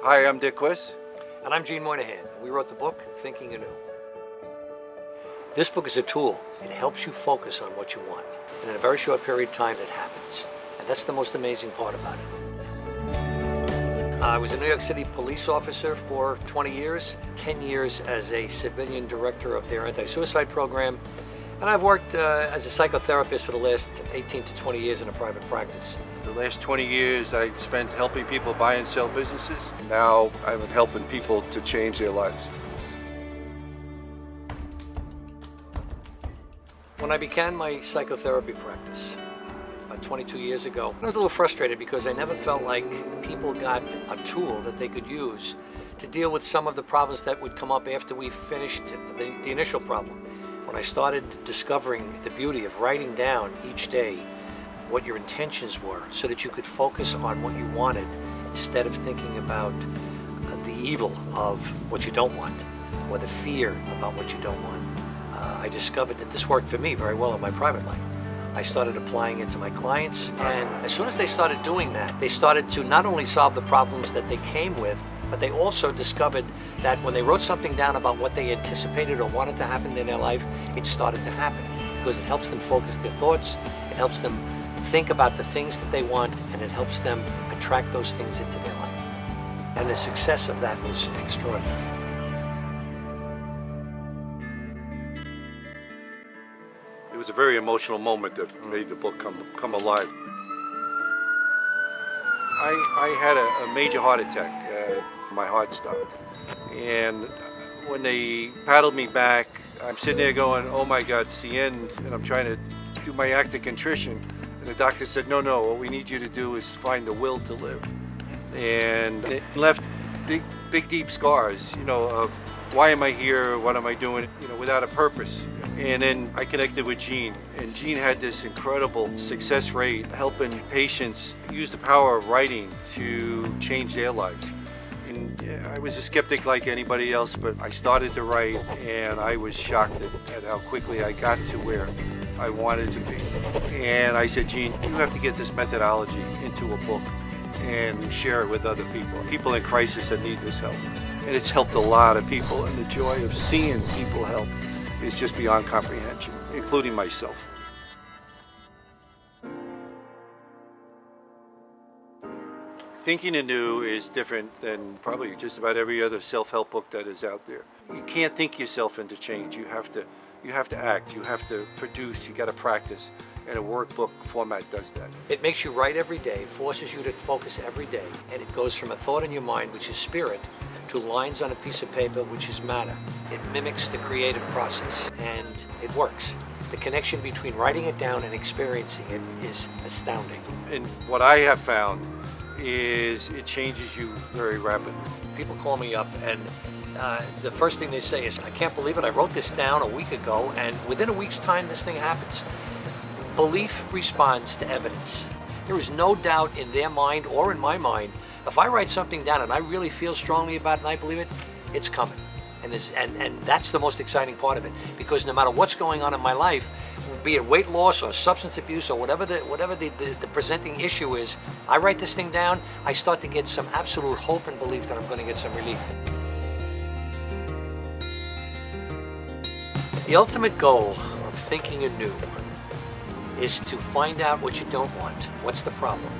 Hi, I'm Quis. And I'm Eugene Moynihan. We wrote the book, Thinking Anew. This book is a tool. It helps you focus on what you want. And in a very short period of time, it happens. And that's the most amazing part about it. I was a New York City police officer for 20 years, 10 years as a civilian director of their anti-suicide program. And I've worked as a psychotherapist for the last 18 to 20 years in a private practice. The last 20 years I spent helping people buy and sell businesses. Now I'm helping people to change their lives. When I began my psychotherapy practice about 22 years ago, I was a little frustrated because I never felt like people got a tool that they could use to deal with some of the problems that would come up after we finished the initial problem. When I started discovering the beauty of writing down each day what your intentions were so that you could focus on what you wanted instead of thinking about the evil of what you don't want or the fear about what you don't want. I discovered that this worked for me very well in my private life. I started applying it to my clients, and as soon as they started doing that, they started to not only solve the problems that they came with, but they also discovered that when they wrote something down about what they anticipated or wanted to happen in their life, it started to happen because it helps them focus their thoughts, it helps them think about the things that they want, and it helps them attract those things into their life. And the success of that was extraordinary. It was a very emotional moment that made the book come alive. I had a major heart attack. My heart stopped. And when they paddled me back, I'm sitting there going, oh my God, it's the end. And I'm trying to do my act of contrition. And the doctor said, no, what we need you to do is find the will to live. And it left big, deep scars, of why am I here, what am I doing, without a purpose. And then I connected with Gene, and Gene had this incredible success rate helping patients use the power of writing to change their lives. And I was a skeptic like anybody else, but I started to write, and I was shocked at how quickly I got to where I wanted to be. And I said, Gene, you have to get this methodology into a book and share it with other people in crisis that need this help. And it's helped a lot of people, and the joy of seeing people helped is just beyond comprehension, including myself. Thinking Anew is different than probably just about every other self-help book that is out there. You can't think yourself into change. You have to act, you have to produce, you got to practice, and a workbook format does that. It makes you write every day, forces you to focus every day, and it goes from a thought in your mind, which is spirit, to lines on a piece of paper, which is matter. It mimics the creative process, and it works. The connection between writing it down and experiencing it is astounding. And what I have found is it changes you very rapidly. People call me up, and the first thing they say is, I can't believe it, I wrote this down a week ago, and within a week's time this thing happens. Belief responds to evidence. There is no doubt in their mind or in my mind, if I write something down and I really feel strongly about it and I believe it, it's coming. And that's the most exciting part of it, because no matter what's going on in my life, be it weight loss or substance abuse or whatever the presenting issue is, I write this thing down, I start to get some absolute hope and belief that I'm going to get some relief. The ultimate goal of Thinking Anew is to find out what you don't want. What's the problem?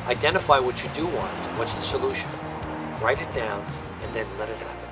Identify what you do want. What's the solution? Write it down and then let it happen.